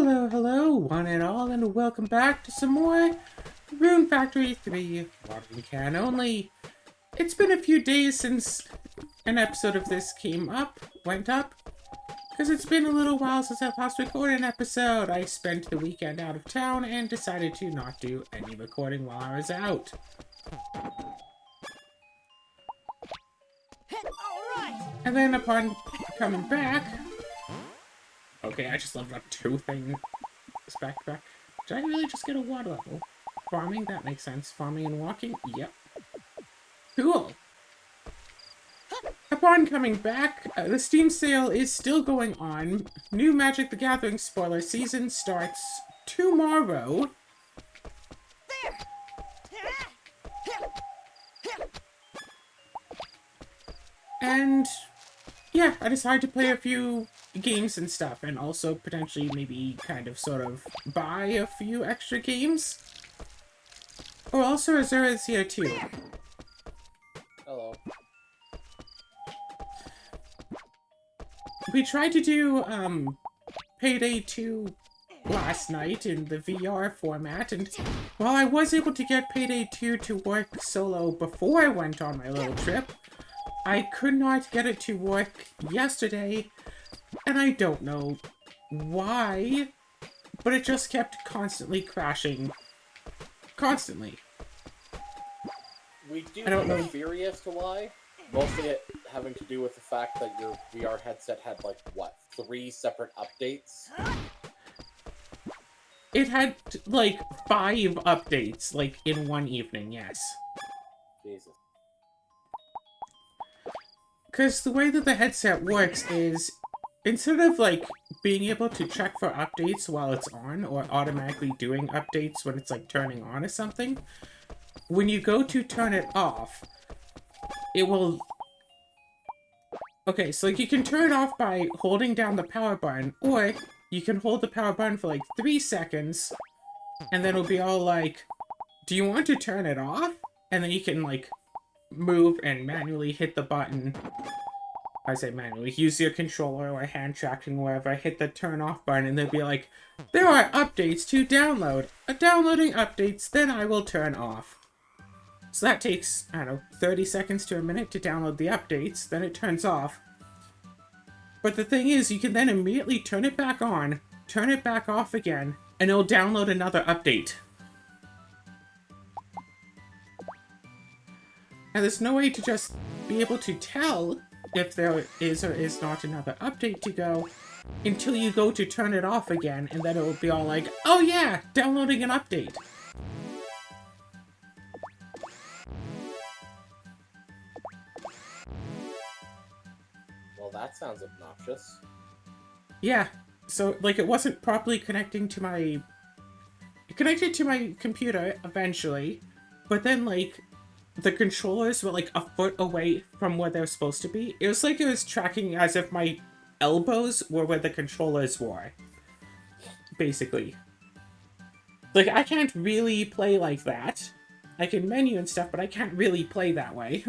Hello, hello, one and all, and welcome back to some more Rune Factory 3 Watering Can Only. It's been a few days since an episode of this went up, because it's been a little while since I last recorded an episode. I spent the weekend out of town and decided to not do any recording while I was out. And then upon coming back... Okay, I just leveled up 2 things back to back. Did I really just get a water level? Farming? That makes sense. Farming and walking? Yep. Cool. Upon coming back, the Steam sale is still going on. New Magic the Gathering spoiler season starts tomorrow. And yeah, I decided to play a few games and stuff, and also potentially maybe kind of sort of buy a few extra games. Oh, also Azura is here too. Hello. We tried to do Payday 2 last night in the VR format, and while I was able to get Payday 2 to work solo before I went on my little trip, I could not get it to work yesterday, and I don't know why, but it just kept constantly crashing. Constantly. We do have a theory as to why. Mostly it having to do with the fact that your VR headset had, like, what, 3 separate updates? It had, like, 5 updates, like, in one evening, yes. Jesus. Because the way that the headset works is, instead of, like, being able to check for updates while it's on, or automatically doing updates when it's, like, turning on or something, when you go to turn it off, it will... Okay, so, like, you can turn it off by holding down the power button, or you can hold the power button for, like, 3 seconds, and then it'll be all like, do you want to turn it off? And then you can, like, move and manually hit the button. I say manually, use your controller or hand tracking, wherever, hit the turn off button, and they'll be like, there are updates to download. Downloading updates, then I will turn off. So that takes, I don't know, 30 seconds to a minute to download the updates, then it turns off. But the thing is, you can then immediately turn it back on, turn it back off again, and it'll download another update. And there's no way to just be able to tell if there is or is not another update to go until you go to turn it off again, and then it will be all like, oh yeah, downloading an update. Well, that sounds obnoxious. Yeah, so, like, it wasn't properly connecting to my... It connected to my computer, eventually, but then, like, the controllers were, like, a foot away from where they were supposed to be. It was like it was tracking as if my elbows were where the controllers were. Basically. Like, I can't really play like that. I can menu and stuff, but I can't really play that way.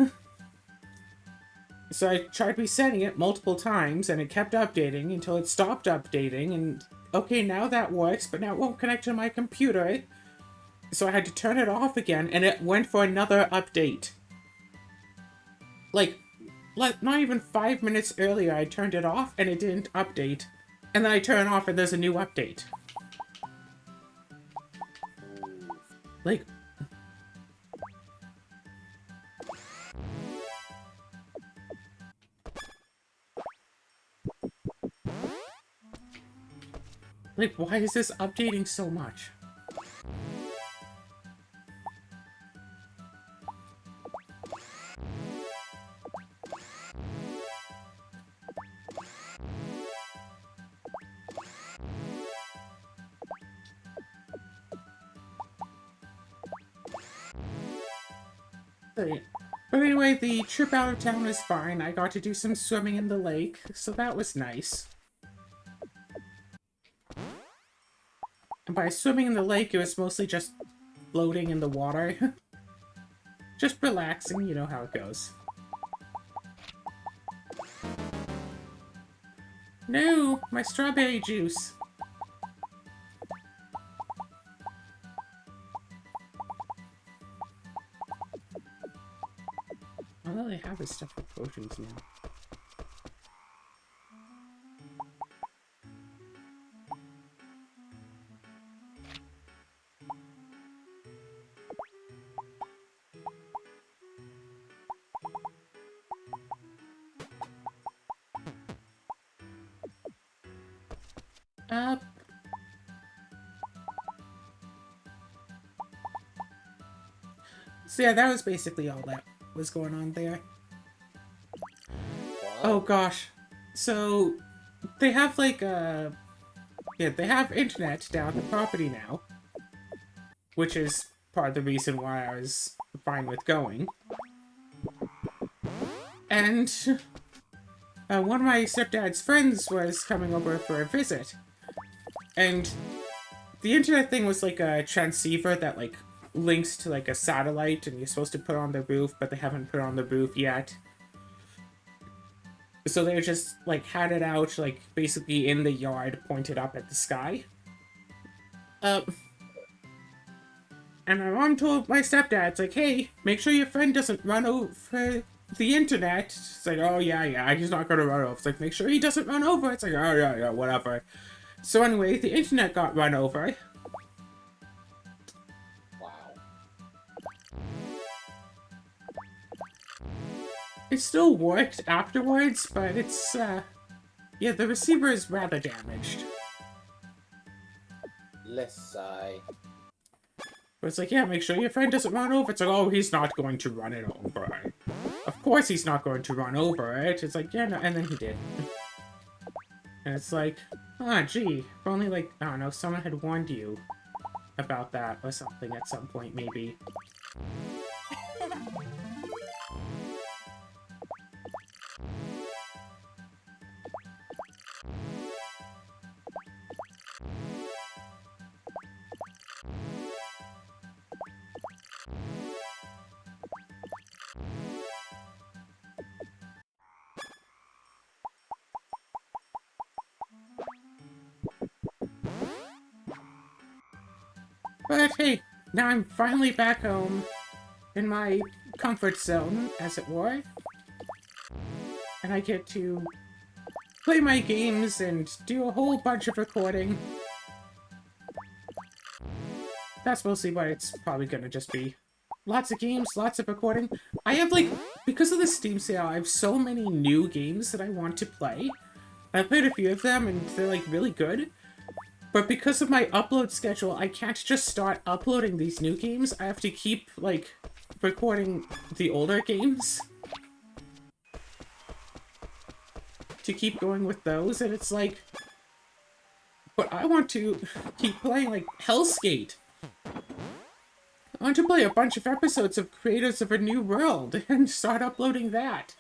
So I tried resetting it multiple times, and it kept updating until it stopped updating, and okay, now that works, but now it won't connect to my computer. So I had to turn it off again, and it went for another update. Like, not even 5 minutes earlier, I turned it off, and it didn't update. And then I turn it off, and there's a new update. Like... Like, why is this updating so much? But anyway, the trip out of town was fine. I got to do some swimming in the lake, so that was nice. And by swimming in the lake, it was mostly just floating in the water. Just relaxing, you know how it goes. No, my strawberry juice. all I have is stuff for potions now. So yeah, that was basically all that was going on there. Oh gosh. So they have like they have internet down the property now, which is part of the reason why I was fine with going. And one of my stepdad's friends was coming over for a visit, and the internet thing was like a transceiver that like links to like a satellite, and you're supposed to put on the roof, but they haven't put on the roof yet. So they just like had it out like basically in the yard, pointed up at the sky. And my mom told my stepdad, it's like, hey, make sure your friend doesn't run over the internet. It's like, oh yeah, he's not gonna run over. It's like, make sure he doesn't run over. It's like, oh yeah, whatever. So anyway, the internet got run over. It still worked afterwards, but it's, yeah, the receiver is rather damaged. Let's sigh. But it's like, yeah, make sure your friend doesn't run over. It's like, oh, he's not going to run it over. Of course he's not going to run over it. It's like, yeah, no, and then he did. And it's like, ah, gee, if only, like, I don't know, someone had warned you about that or something at some point, maybe. But hey, now I'm finally back home in my comfort zone, as it were. And I get to play my games and do a whole bunch of recording. That's mostly what it's probably gonna just be. Lots of games, lots of recording. I have like, because of the Steam sale, I have so many new games that I want to play. I played a few of them and they're like really good. But because of my upload schedule, I can't just start uploading these new games. I have to keep, like, recording the older games to keep going with those, and it's like... But I want to keep playing, like, Hellskate. I want to play a bunch of episodes of Creators of a New World and start uploading that.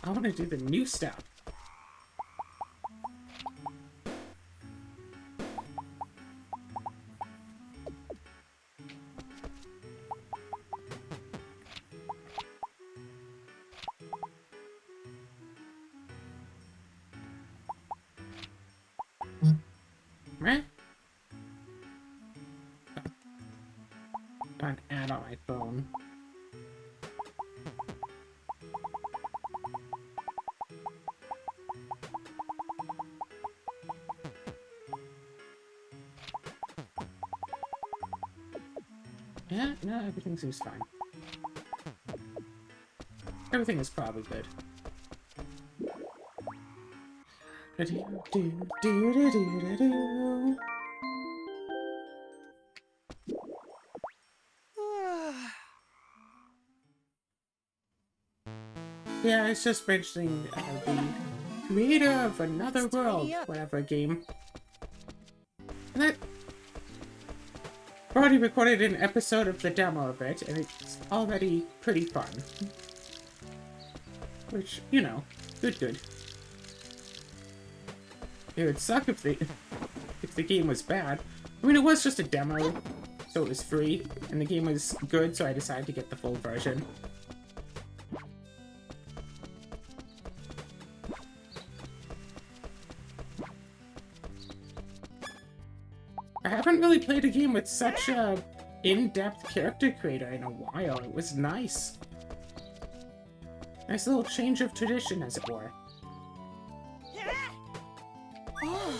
I want to do the new stuff. Right? Got an ad on my phone. Yeah, no, everything seems fine. Everything is probably good. Yeah, I was just mentioning the creator of Another World, whatever game. And I've already recorded an episode of the demo of it, and it's already pretty fun. Which, you know, good. It would suck if the game was bad. I mean, it was just a demo, so it was free, and the game was good, so I decided to get the full version. haven't really played a game with such a in-depth character creator in a while. It was nice. Nice little change of tradition, as it were. Oh.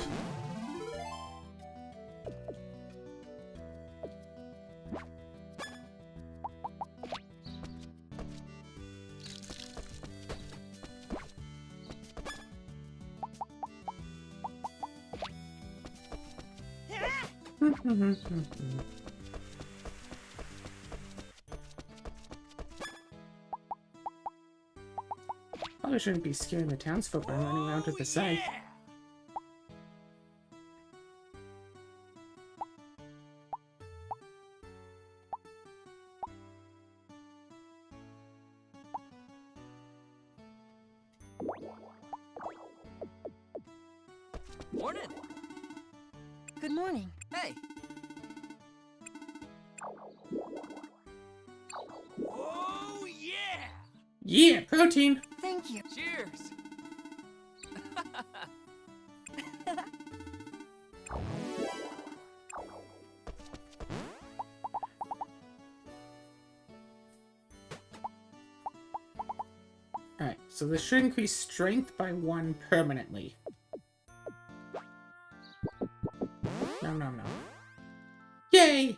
Probably shouldn't be scaring the townsfolk by running around to the side. Morning. Good morning. Hey. Oh yeah. Yeah, protein! Thank you. Cheers. Alright, so this should increase strength by 1 permanently. Nom nom nom. Yay!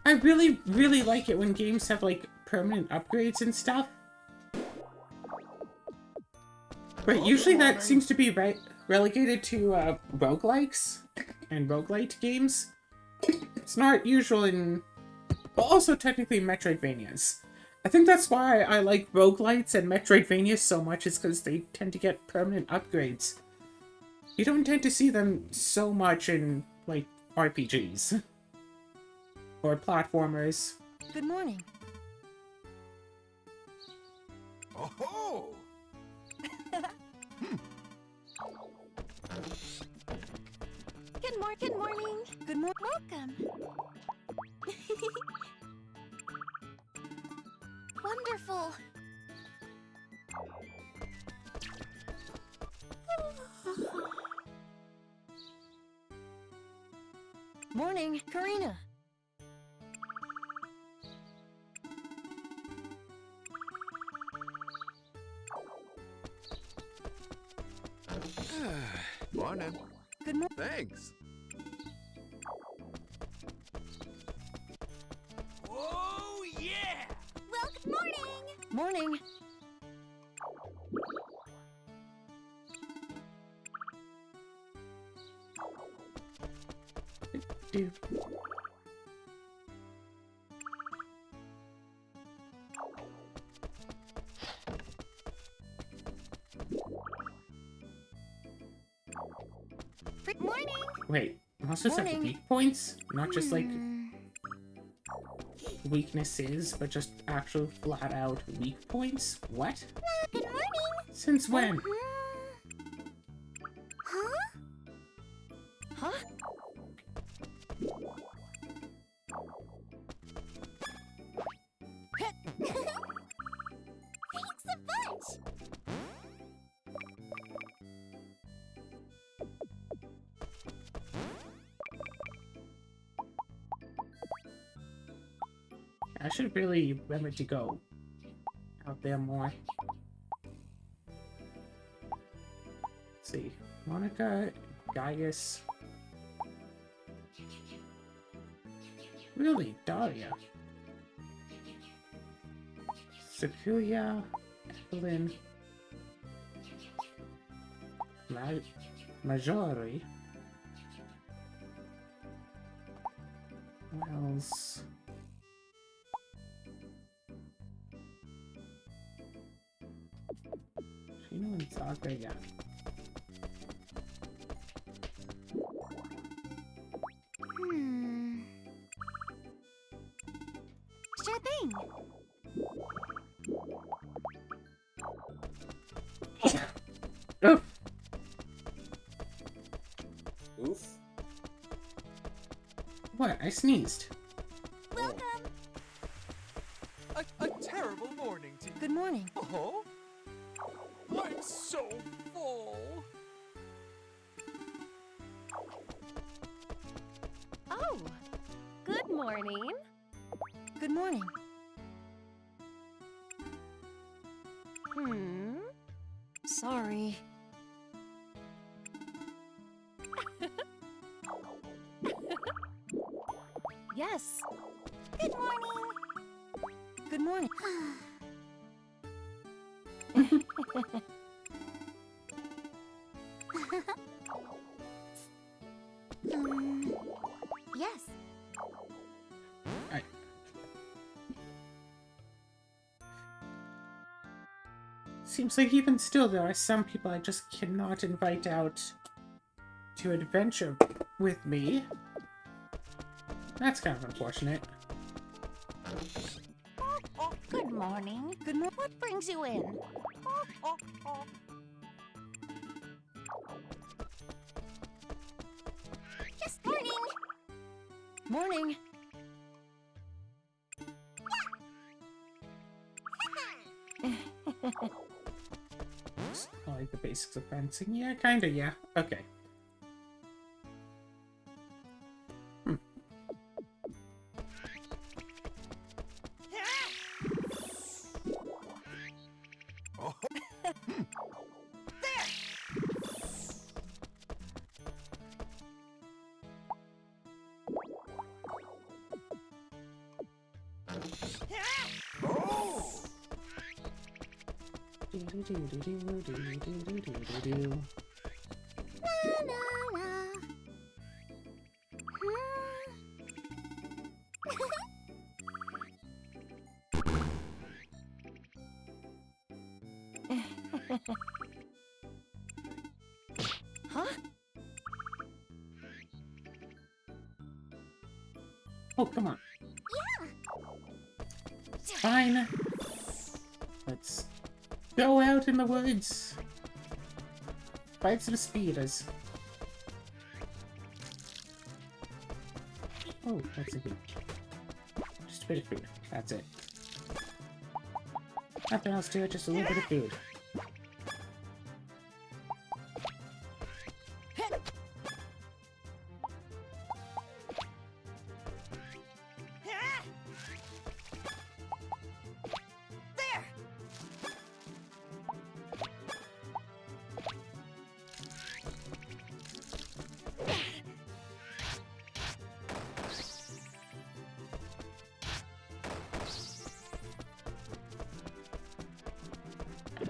I really, really like it when games have, like, permanent upgrades and stuff. But usually that seems to be relegated to roguelikes and roguelite games. It's not usual in... well, also technically Metroidvanias. I think that's why I like roguelites and Metroidvanias so much, is because they tend to get permanent upgrades. You don't tend to see them so much in, like, RPGs. Or platformers. Good morning. Oh. Good morning. Good morning. Good morning. Welcome. Wonderful. Morning, Karina. Morning. Good morning. Thanks. Oh yeah. Well, good morning. Morning. Do. Good morning. Wait, monsters have Morning. weak points? Not just, like, Hmm. weaknesses, but just actual flat-out weak points? What? Good morning. Since when? Huh? Huh? Thanks a bunch. I should really remember to go out there more. Let's see. Monica, Gaius. Really, Daria. Sakuya, Evelyn. Majori. What else? Shino and Saka, yeah. Sure thing. Oof. Oof. What? I sneezed. Welcome. A terrible morning to Good morning. Oh. I'm so full. morning. Good morning. Sorry. Yes. Good morning. Good morning. Yes. Seems like even still there are some people I just cannot invite out to adventure with me. That's kind of unfortunate. Good morning. Good morning. What brings you in? Just morning. Morning. I like the basics of fencing. Yeah, kinda, yeah. Okay. La la la. Huh? Oh, come on. Yeah. Fine. Let's go out in the woods. Fight some speeders. Oh, that's a food. Just a bit of food. That's it. Nothing else to it, just a little bit of food.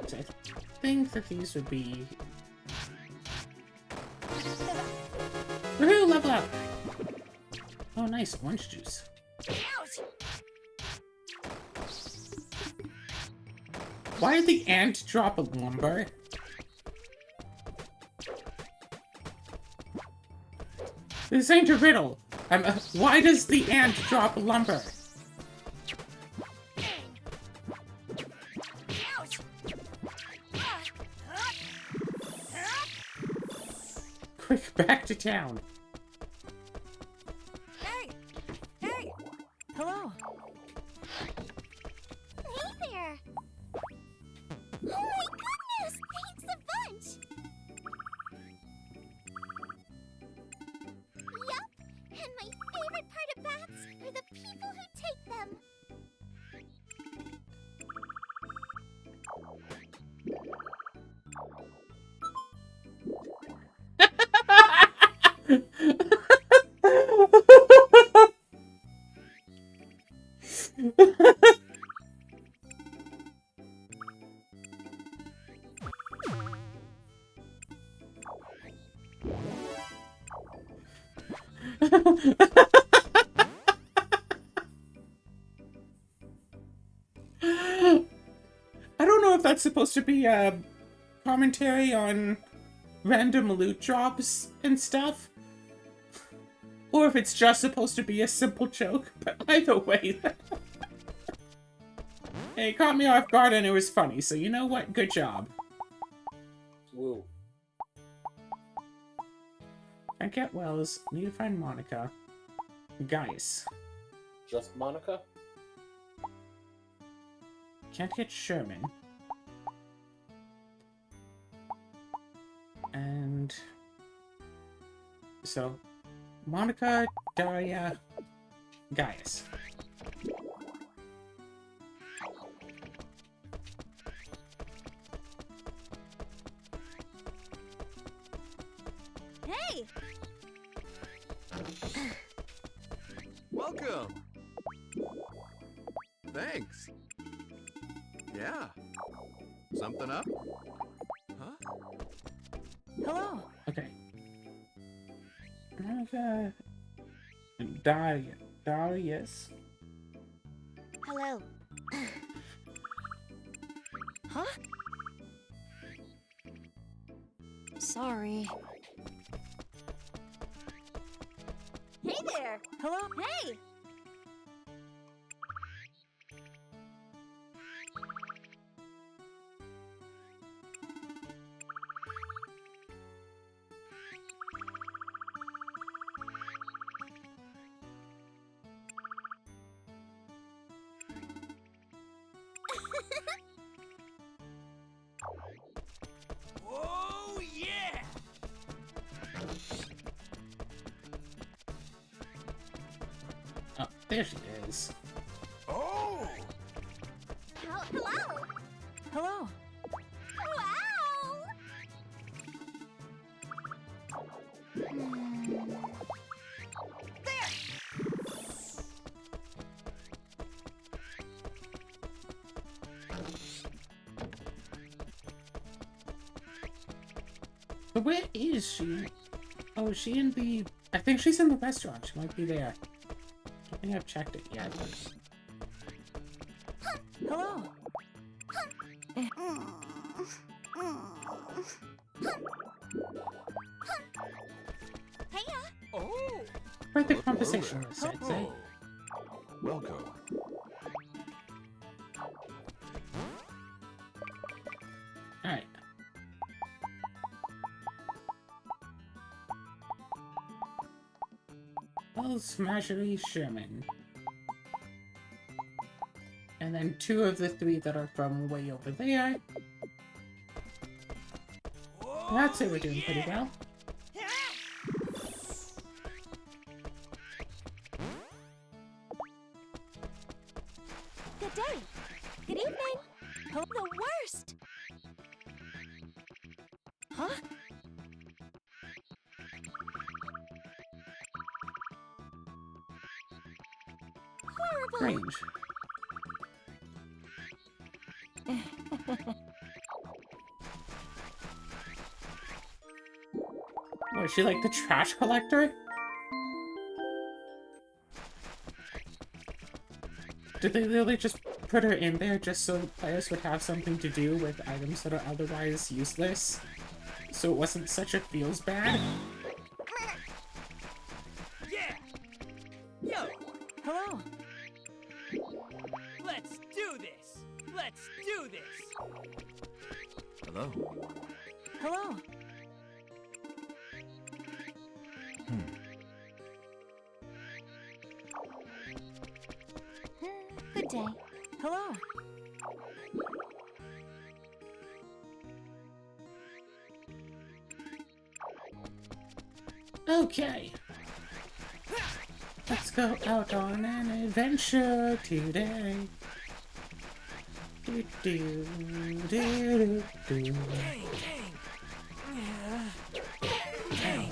So I think that these would be... Woohoo! Level up! Oh, nice. Orange juice. Why did the ant drop a lumber? This ain't a riddle. Why does the ant drop lumber? Quick, back to town. Hey! Hey! Hello. Hey there. Oh my goodness! Thanks a bunch. Yup. And my favorite part of bats are the people who take them. I don't know if that's supposed to be a commentary on random loot drops and stuff, or if it's just supposed to be a simple joke, but either way. It caught me off guard and it was funny, so you know what? Good job. Woo. Can't get Wells, need to find Monica. Gaius. Just Monica? Can't get Sherman. And... so, Monica, Daria, Gaius. Hey! Welcome. Thanks. Yeah. Something up? Huh? Hello. Okay. Darius. Hello. Huh? Sorry. Hey there! Hello. Hey! Oh, yeah! Oh, there she is. Oh! Hello! Hello. Wow! But where is she? Oh, is she in the... I think she's in the restaurant. She might be there. I don't think I've checked it yet. Hello. Heya! Oh! Quite the Hello conversationalist, there. I'd say. Welcome. Alright. Well, Smashery Sherman. And then 2 of the 3 that are from way over there. I'd say we're doing pretty well. Good day. Good evening. Oh, the worst. Huh? Horrible. Strange. Oh, is she like the trash collector? Did they literally just put her in there just so players would have something to do with items that are otherwise useless? So it wasn't such a feels bad? Yeah! Yo! Hello. Let's do this! Let's do this! Hello? Hello. Good day. Hello. Okay. Let's go out on an adventure today. Do do do do do. Dang, dang! Dang!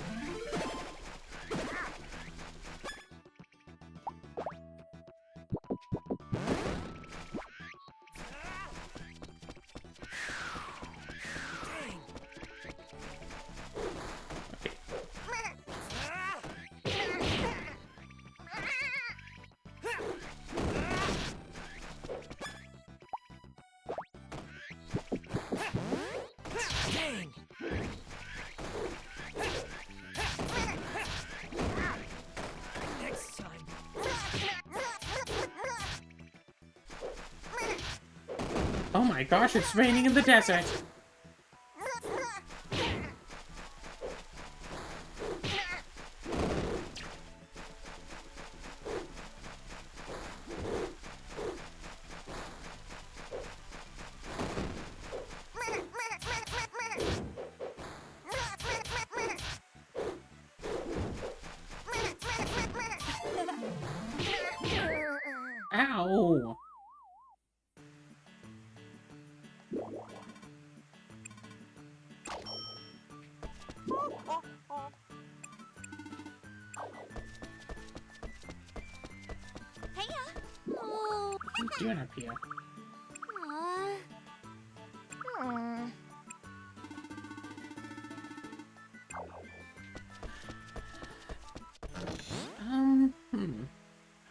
Dang! Next time. Oh my gosh, it's raining in the desert! Ow! Heya! Oh. What are you doing up here? Aw. Hmm.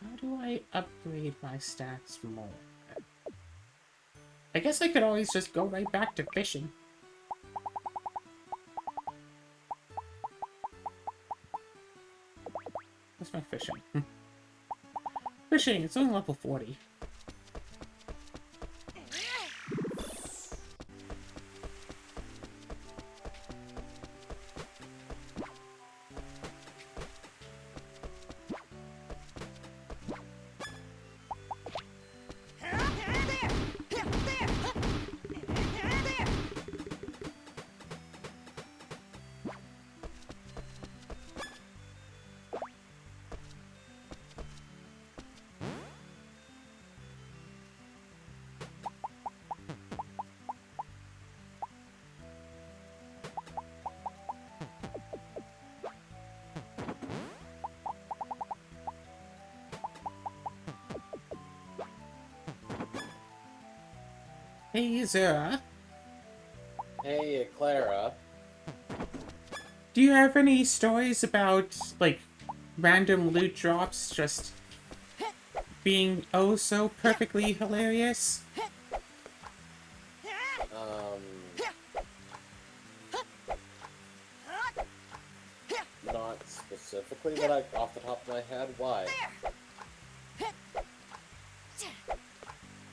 How do I upgrade my stats more? I guess I could always just go right back to fishing. What's my fishing? Fishing, it's only level 40. Hey, Zara. Hey, Clara. Do you have any stories about, like, random loot drops just being oh so perfectly hilarious? Not specifically that I, off the top of my head. Why?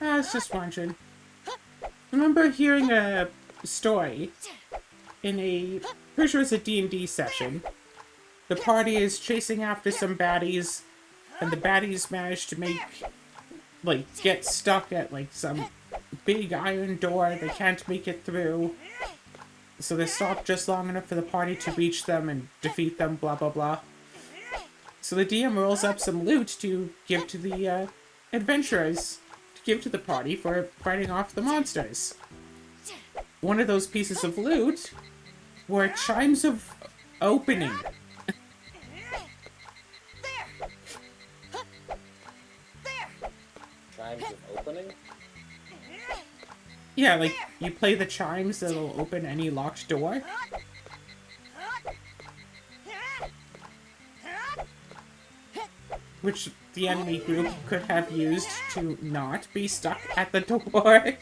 I was just wondering. I remember hearing a story in a, pretty sure it's a D&D session. The party is chasing after some baddies, and the baddies manage to get stuck at, like, some big iron door. They can't make it through. So they stop just long enough for the party to reach them and defeat them, blah blah blah. So the DM rolls up some loot to give to the adventurers, to give to the party for fighting off the monsters. One of those pieces of loot were chimes of opening. Chimes of opening? Yeah, like, you play the chimes that'll open any locked door. Which the enemy group could have used to not be stuck at the door.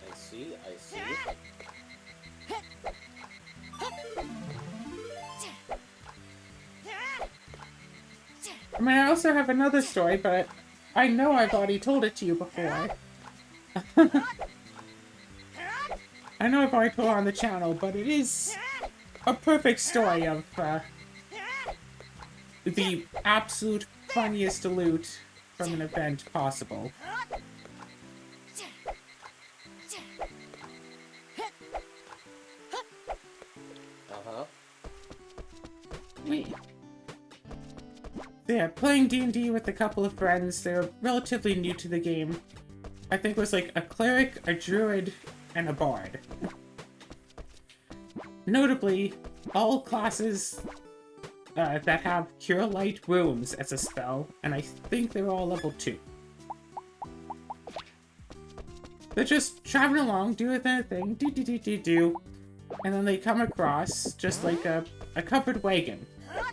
I see. I mean, I also have another story, but I know I've already told it to you before. I know I've already told it on the channel, but it is a perfect story of the absolute funniest loot from an event possible. Uh-huh. Yeah, playing D&D with a couple of friends. They're relatively new to the game. I think it was like a cleric, a druid, and a bard. Notably, all classes that have Cure Light Wounds as a spell, and I think they're all level 2. They're just traveling along, doing their thing, do, and then they come across just like a covered wagon.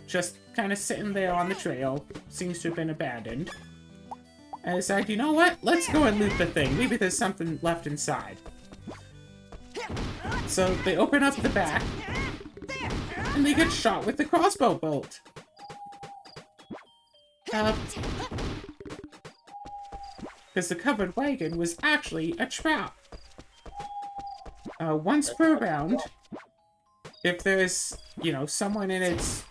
Just kind of sitting there on the trail. Seems to have been abandoned. And I decided, you know what? Let's go and loot the thing. Maybe there's something left inside. So they open up the back. And they get shot with the crossbow bolt. Because the covered wagon was actually a trap. Once per round, if there's, you know, someone in its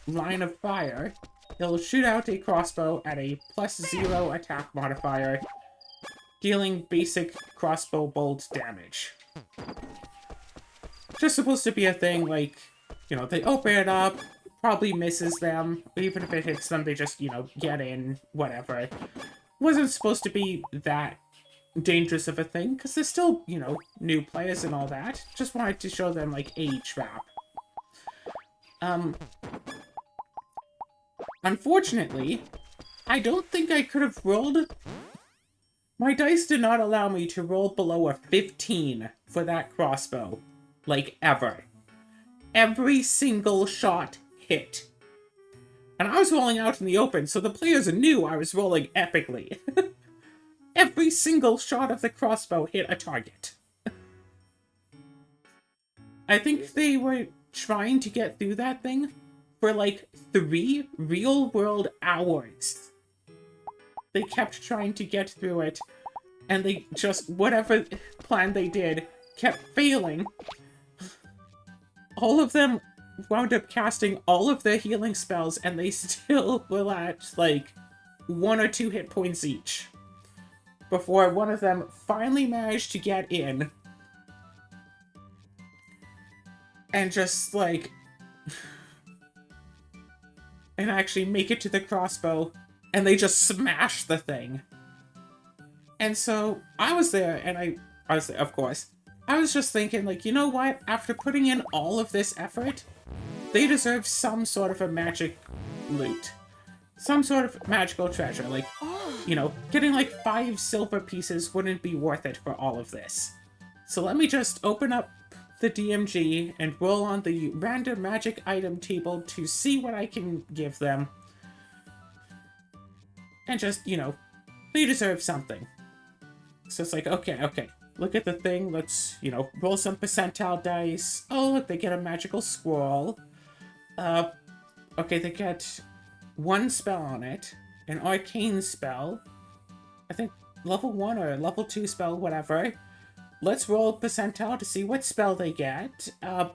line of fire, it'll shoot out a crossbow at a +0 attack modifier, dealing basic crossbow bolt damage. Just supposed to be a thing, like, you know, they open it up, probably misses them, but even if it hits them, they just, you know, get in, whatever. Wasn't supposed to be that dangerous of a thing, because they're still, you know, new players and all that. Just wanted to show them, like, a trap. Unfortunately, I don't think I could have rolled... My dice did not allow me to roll below a 15 for that crossbow. Like, ever. Every single shot hit. And I was rolling out in the open, so the players knew I was rolling epically. Every single shot of the crossbow hit a target. I think they were trying to get through that thing for like 3 real-world hours. They kept trying to get through it, and they just, whatever plan they did, kept failing. All of them wound up casting all of their healing spells, and they still were at, like, 1 or 2 hit points each. Before one of them finally managed to get in. And just, like... and actually make it to the crossbow, and they just smashed the thing. And so, I was there, and I was there, of course. I was just thinking, like, you know what? After putting in all of this effort, they deserve some sort of a magic loot. Some sort of magical treasure. Like, you know, getting like 5 silver pieces wouldn't be worth it for all of this. So let me just open up the DMG and roll on the random magic item table to see what I can give them. And just, you know, they deserve something. So it's like, okay. Look at the thing, let's, you know, roll some percentile dice. Oh, look, they get a magical scroll. Okay, they get 1 spell on it. An arcane spell. I think level 1 or level 2 spell, whatever. Let's roll percentile to see what spell they get. And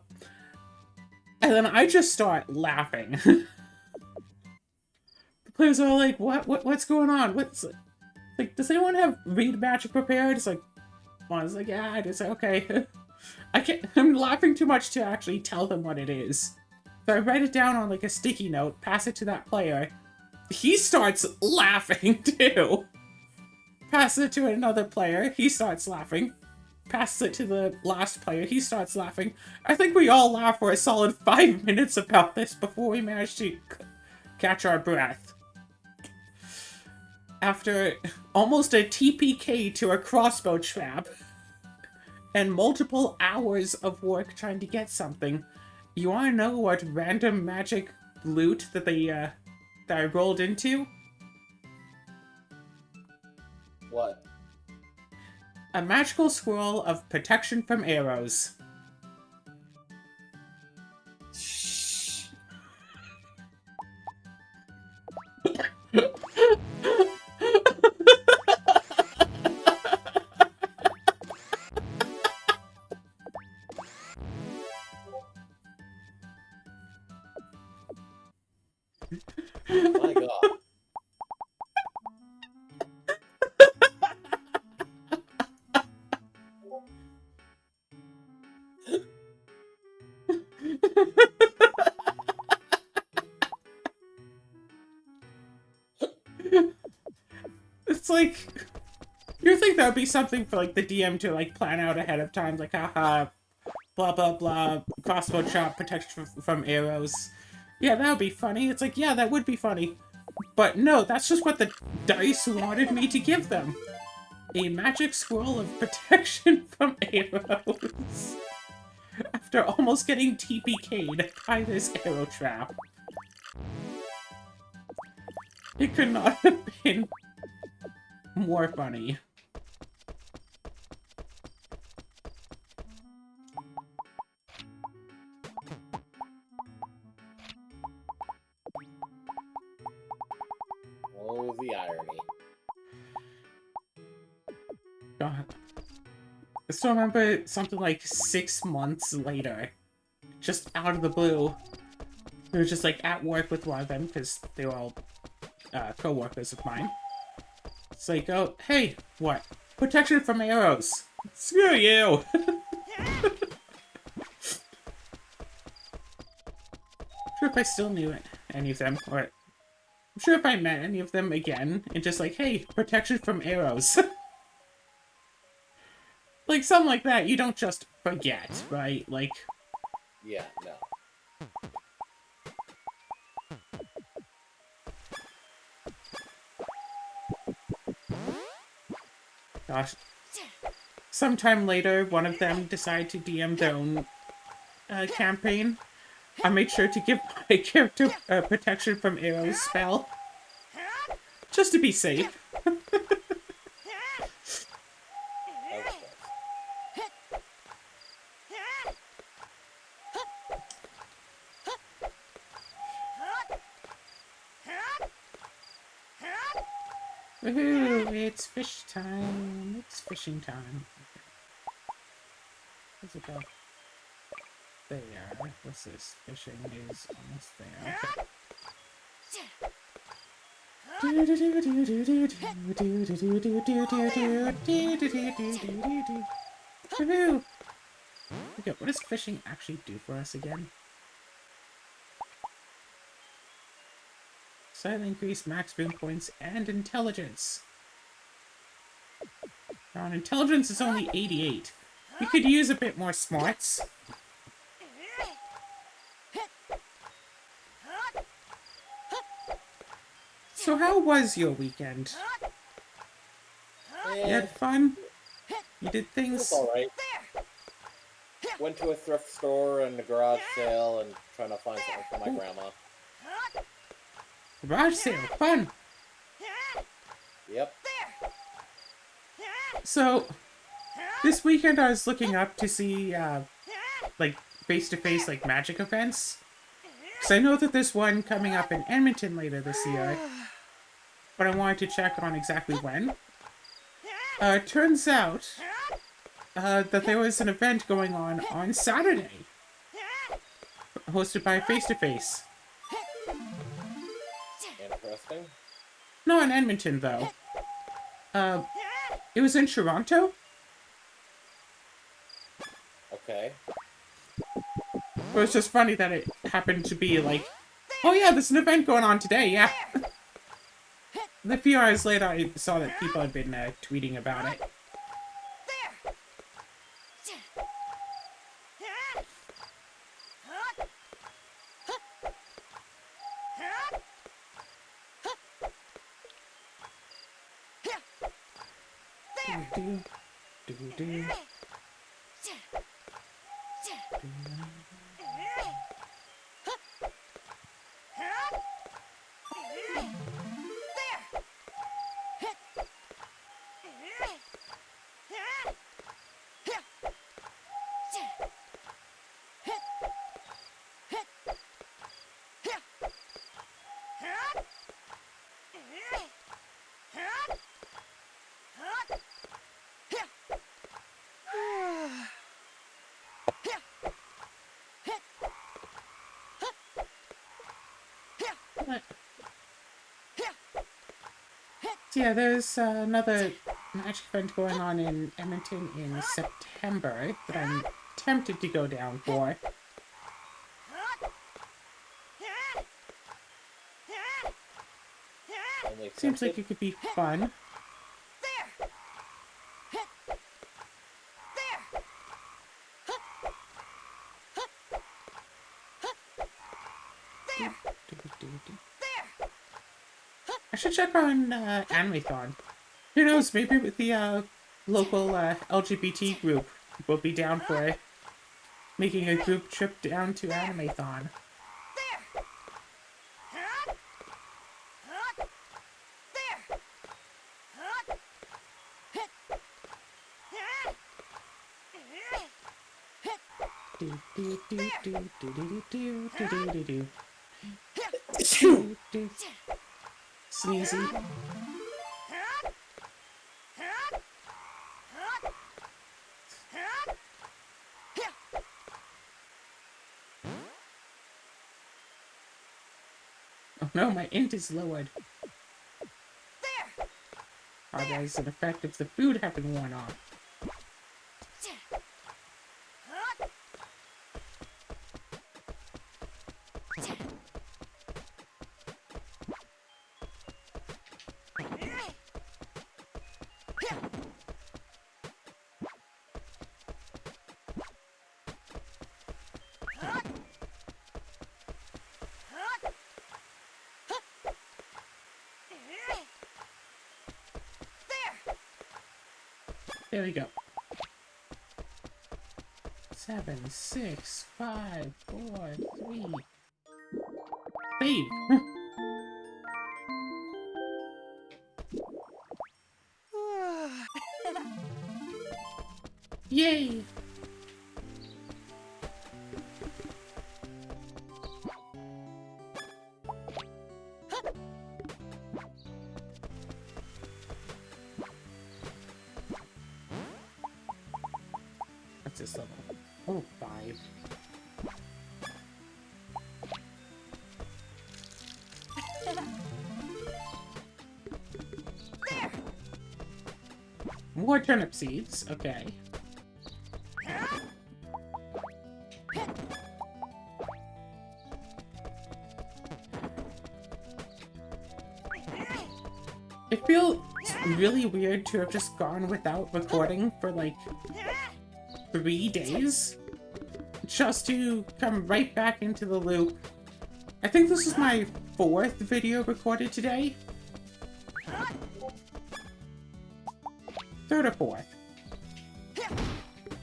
then I just start laughing. The players are like, what's going on? What's... Like, does anyone have read magic prepared? It's like, one's like, yeah, it's okay. I'm laughing too much to actually tell them what it is. So I write it down on like a sticky note, pass it to that player. He starts laughing too. Pass it to another player, he starts laughing. Pass it to the last player, he starts laughing. I think we all laugh for a solid 5 minutes about this before we manage to catch our breath. After almost a TPK to a crossbow trap, and multiple hours of work trying to get something, you want to know what random magic loot that that I rolled into? What? A magical scroll of protection from arrows. Shh. My god. It's like, you think that would be something for like the DM to like plan out ahead of time, like haha, blah blah blah, crossbow chop, protection from arrows. Yeah, that would be funny. It's like, yeah, that would be funny. But no, that's just what the dice wanted me to give them. A magic scroll of protection from arrows. After almost getting TPK'd by this arrow trap. It could not have been more funny. Oh, the irony. God. I still remember something like 6 months later, just out of the blue, It was just like at work with one of them because they were all co-workers of mine. It's like, oh, hey, what? Protection from arrows. Screw you. Sure if I still knew it, any of them, or I'm sure if I met any of them again and just like, hey, protection from arrows. Like something like that, you don't just forget, right? Like, Yeah, no. gosh. Sometime later, one of them decided to DM their own campaign. I made sure to give my character protection from arrows spell. Just to be safe. Of course. Woohoo! It's fish time. It's fishing time. Where's it go? There. What's this? Fishing is almost there. Okay. Woohoo! Okay, what does fishing actually do for us again? Slightly increase max boon points and intelligence. Now, intelligence is only 88. You could use a bit more smarts. So how was your weekend? You had fun? You did It things? was alright. Went to a thrift store and a garage sale and trying to find something for my grandma. Garage sale, fun! Yep. So, this weekend I was looking up to see, like, face-to-face, like, magic events. Because I know that there's one coming up in Edmonton later this year. But I wanted to check on exactly when. It turns out that there was an event going on Saturday. Hosted by Face-to-Face. Interesting. Not in Edmonton, though. It was in Toronto. Okay. It was just funny that it happened to be like, oh yeah, there's an event going on today, yeah. And a few hours later, I saw that people had been tweeting about it. Do-do. What? So yeah, there's another magic event going on in Edmonton in September that I'm tempted to go down for. Only Seems like tempted. it could be fun. I should check on Animathon. Who knows, maybe with the local LGBT group will be down for making a group trip down to Animathon. Do do do do do do do do do do do. Do, do. Sneezy. Oh no, my int is lowered. There! Oh, there's an effect of the food having worn off. There we go. 7, 6, 5, 4, 3. Save! Yay! What's this level? Oh, 5. There! More turnip seeds. Okay. It feels really weird to have just gone without recording for like 3 days. Just to come right back into the loop. I think this is my 4th video recorded today. 3rd or 4th.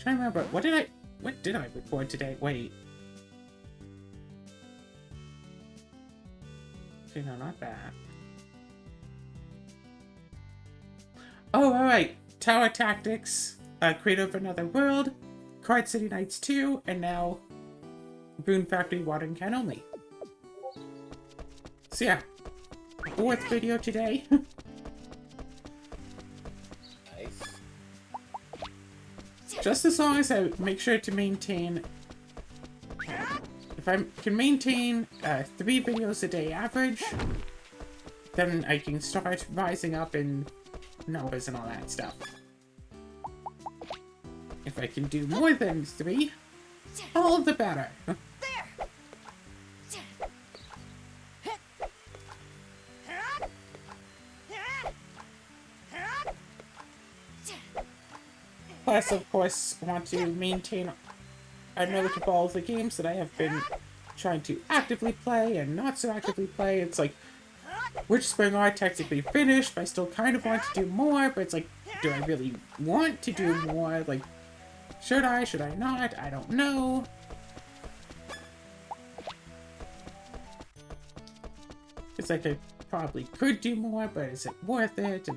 Trying to remember, what did I record today? Wait. Okay, no, not that. Oh, alright. Tower Tactics, Creator of Another World, Card City Nights 2, and now Rune Factory Watering Can Only. So yeah, 4th video today. Nice. Just as long as I make sure to maintain... If I can maintain 3 videos a day average, then I can start rising up in numbers and all that stuff. If I can do more than 3, all the better. Plus, of course, want to maintain a note of all the games that I have been trying to actively play and not so actively play. It's like, which spring are technically finished, but I still kind of want to do more, but it's like, do I really want to do more? Like, should I not? I don't know. It's like I probably could do more, but is it worth it?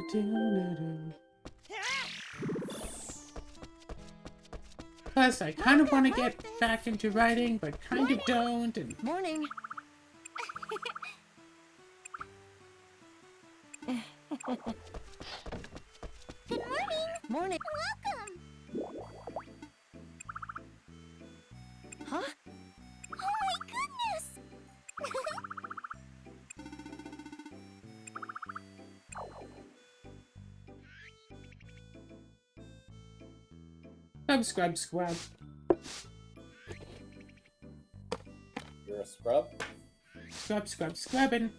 And plus, I kind of want to get back into writing, but kind of don't, and Morning. Good morning. Morning. Welcome. Huh? Oh my goodness. scrub. You're a scrub? Scrubbing.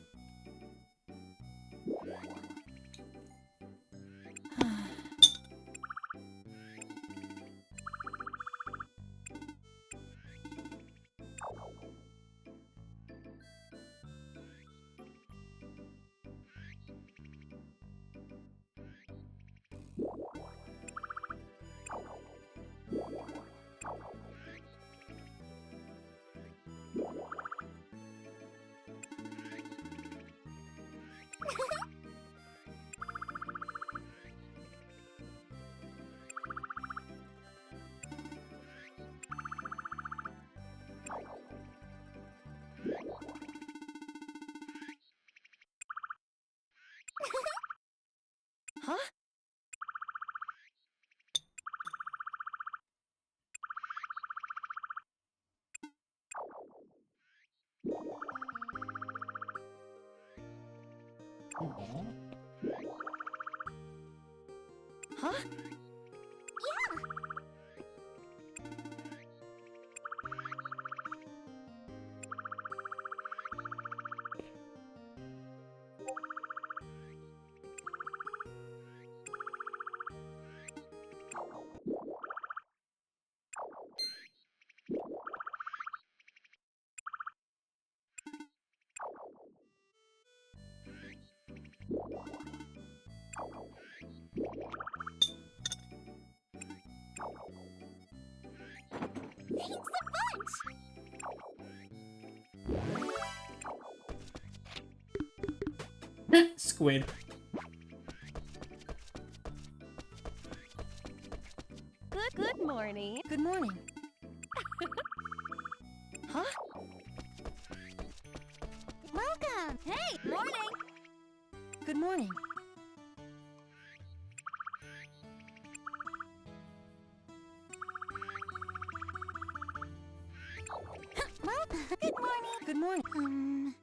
Huh? Huh? Thanks a bunch! Squid. Good morning. Good morning. Huh? Welcome! Hey, morning! Good morning. Well, good morning! Good morning.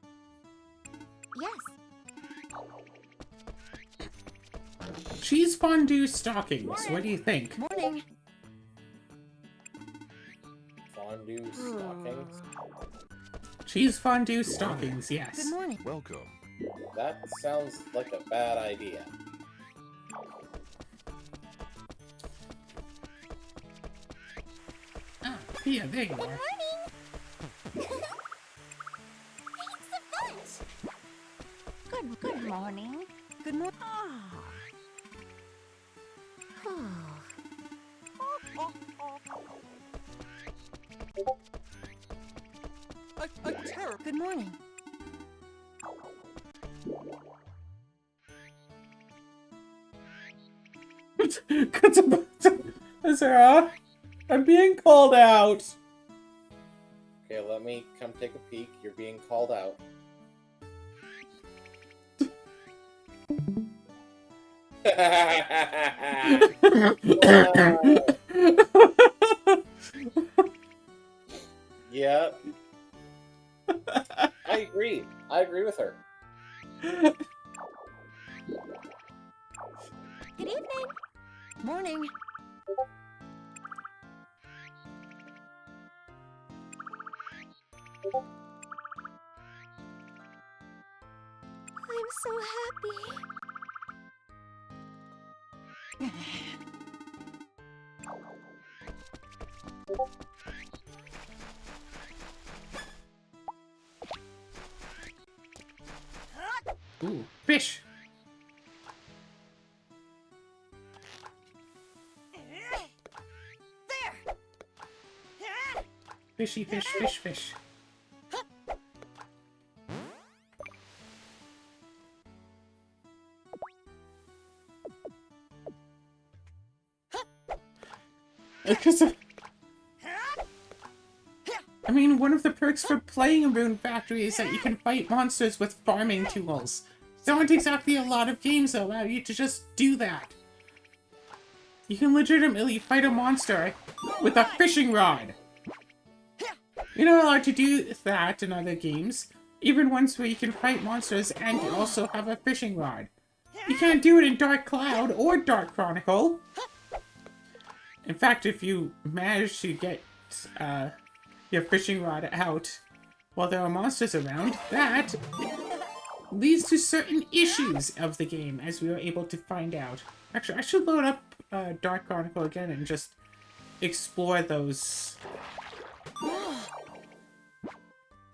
Yes. Cheese fondue stockings. What do you think? Morning. Fondue stockings? Cheese fondue stockings, yes. Good morning. Welcome. That sounds like a bad idea. Ah, yeah, there you are. Morning! Thanks a bunch! Good morning. Good morning. A terror. Good morning. Sarah, I'm being called out. Okay, let me come take a peek. You're being called out. Yeah. I agree. I agree with her. Good evening! Morning. I'm so happy. Ooh, fish. There. Fishy fish, fish, fish. Because I mean, one of the perks for playing in Rune Factory is that you can fight monsters with farming tools. There aren't exactly a lot of games that allow you to just do that. You can legitimately fight a monster with a fishing rod. You're not allowed to do that in other games, even ones where you can fight monsters and also have a fishing rod. You can't do it in Dark Cloud or Dark Chronicle. In fact, if you manage to get your fishing rod out while there are monsters around, that leads to certain issues of the game, as we were able to find out. Actually, I should load up Dark Chronicle again and just explore those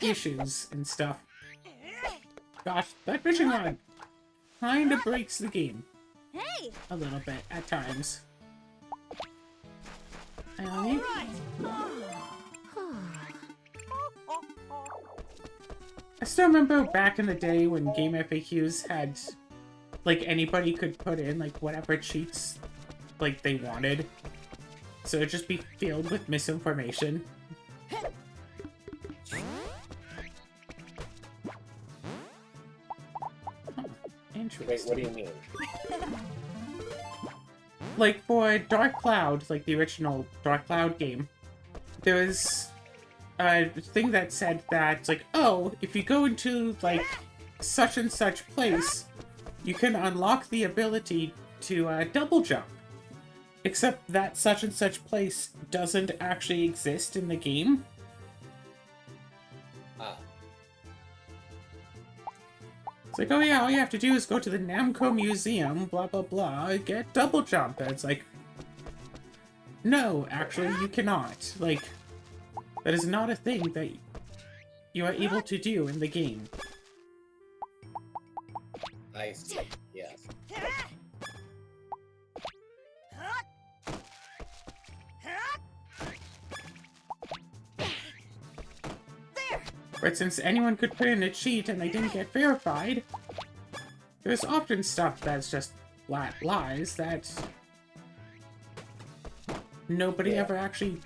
issues and stuff. Gosh, that fishing rod kinda breaks the game Hey! a little bit at times. And I still remember back in the day when Game FAQs had, like, anybody could put in, like, whatever cheats, like, they wanted. So it'd just be filled with misinformation. Huh, interesting. Wait, what do you mean? like for Dark Cloud, like the original Dark Cloud game, there was a thing that said that, like, oh, if you go into, like, such and such place, you can unlock the ability to double jump. Except that such and such place doesn't actually exist in the game. Ah. It's like, oh yeah, all you have to do is go to the Namco Museum, blah blah blah, get double jump. And it's like, no, actually you cannot. Like, that is not a thing that you are able to do in the game. I see. Yes. But since anyone could put in a cheat and they didn't get verified, there's often stuff that's just flat lies that nobody ever actually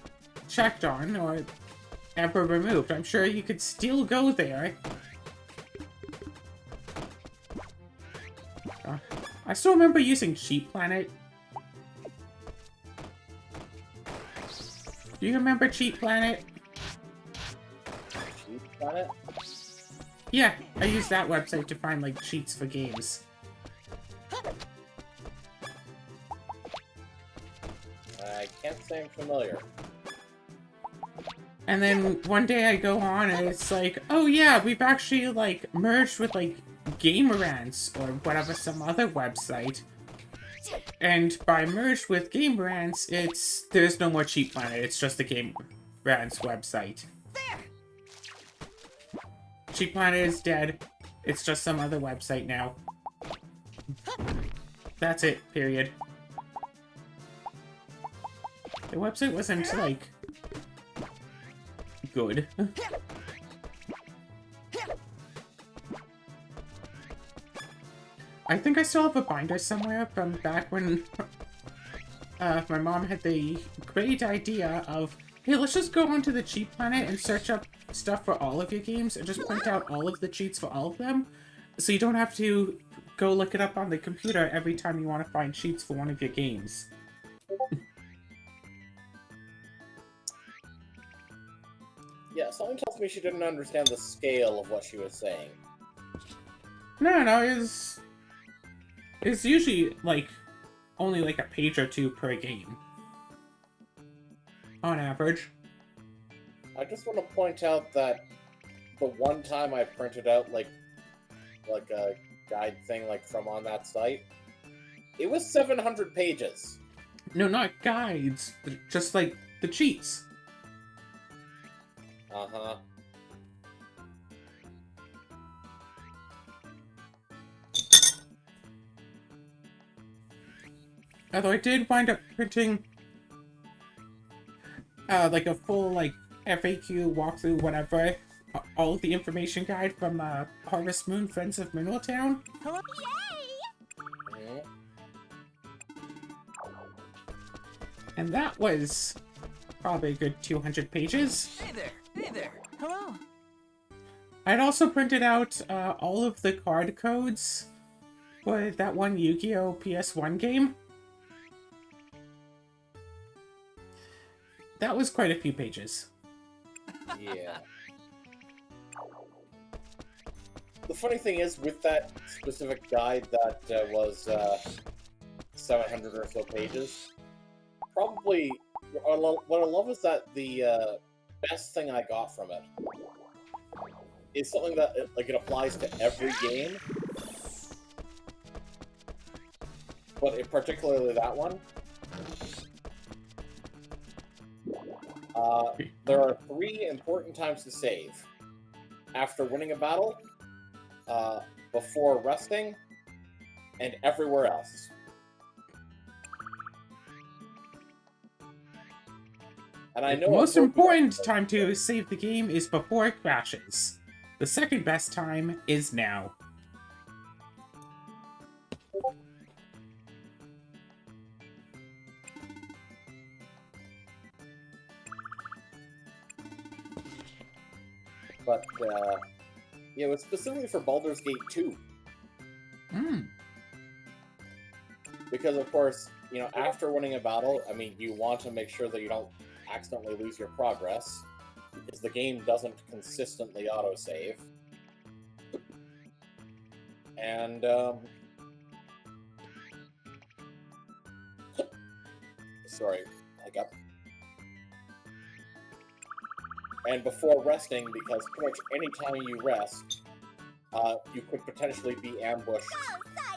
checked on or ever removed. I'm sure you could still go there. I still remember using Cheat Planet. Do you remember Cheat Planet? Cheat Planet? Yeah, I used that website to find, like, cheats for games. I can't say I'm familiar. And then one day I go on and it's like, oh yeah, we've actually, like, merged with, like, Gamerants or whatever, some other website. And by merged with Gamerants, there's no more Cheat Planet, it's just the Gamerants website. Cheat Planet is dead. It's just some other website now. That's it, period. The website wasn't, like, good. I think I still have a binder somewhere from back when my mom had the great idea of, hey, let's just go onto the Cheat Planet and search up stuff for all of your games and just print out all of the cheats for all of them, so you don't have to go look it up on the computer every time you want to find cheats for one of your games. Yeah, something tells me she didn't understand the scale of what she was saying. No, it's usually, like, only like a page or two per game. On average. I just want to point out that the one time I printed out, like a guide thing, like, from on that site, it was 700 pages. No, not guides. Just, like, the cheats. Uh-huh. Although I did wind up printing, like, a full, like, FAQ, walkthrough, whatever, all of the information guide from, Harvest Moon, Friends of Mineral Town. Hello? Mhm. And that was probably a good 200 pages. Hey there! Hey there! Hello? I'd also printed out, all of the card codes for that one Yu-Gi-Oh! PS1 game. That was quite a few pages. Yeah. The funny thing is, with that specific guide that was 700 or so pages, probably what I love is that the best thing I got from it is something that it applies to every game, but particularly that one. There are 3 important times to save: after winning a battle, before resting, and everywhere else. And I know The most important time to save the game is before it crashes. The second best time is now. But, yeah, it was specifically for Baldur's Gate 2. Hmm. Because, of course, you know, after winning a battle, I mean, you want to make sure that you don't accidentally lose your progress, because the game doesn't consistently autosave. And, sorry, hiccup. And before resting, because pretty much any time you rest, you could potentially be ambushed,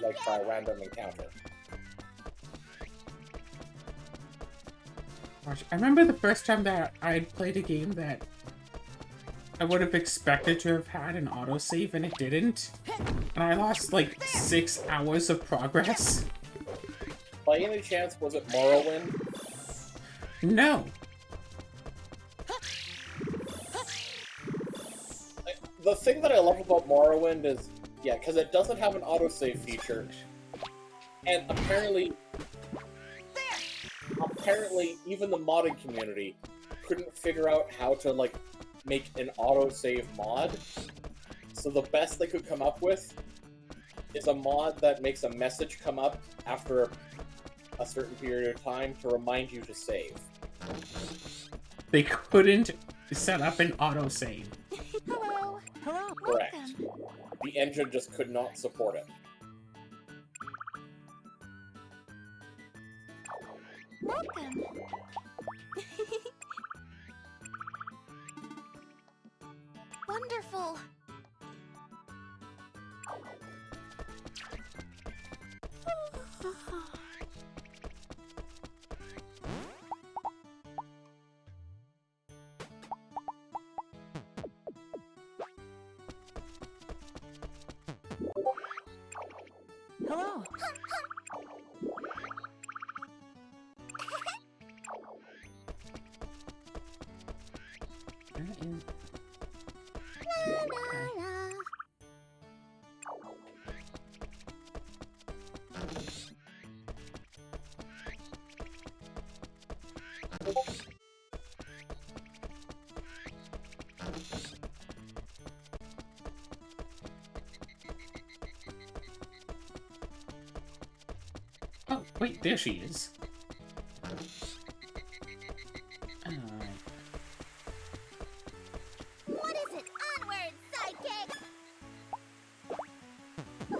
like, by a random encounter. Gosh, I remember the first time that I'd played a game that I would have expected to have had an autosave and it didn't. And I lost like 6 hours of progress. By any chance, was it Morrowind? No. The thing that I love about Morrowind is, yeah, because it doesn't have an autosave feature. And apparently, even the modding community couldn't figure out how to, like, make an autosave mod. So the best they could come up with is a mod that makes a message come up after a certain period of time to remind you to save. They couldn't set up an autosave. Hello. Hello. Correct. Welcome. The engine just could not support it. Welcome. Wonderful. Hello. La la la. Oh, wait, there she is. What is it? Onward, sidekick! Wow!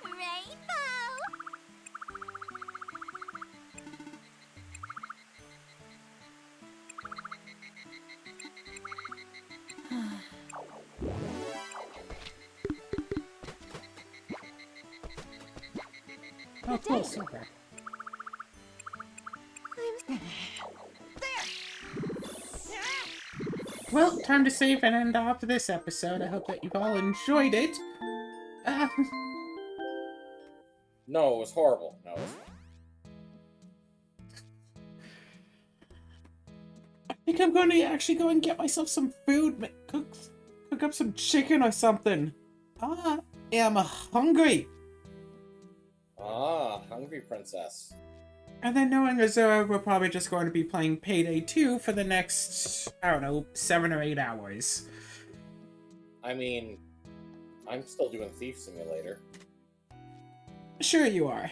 Rainbow! Oh, cool, silver. Well, time to save and end off this episode. I hope that you've all enjoyed it. No, it was horrible. No, it was I think I'm going to actually go and get myself some food. Cook up some chicken or something. I am hungry. Ah, Hungry Princess. And then knowing Azura, we're probably just going to be playing Payday 2 for the next, I don't know, 7 or 8 hours. I mean, I'm still doing Thief Simulator. Sure you are.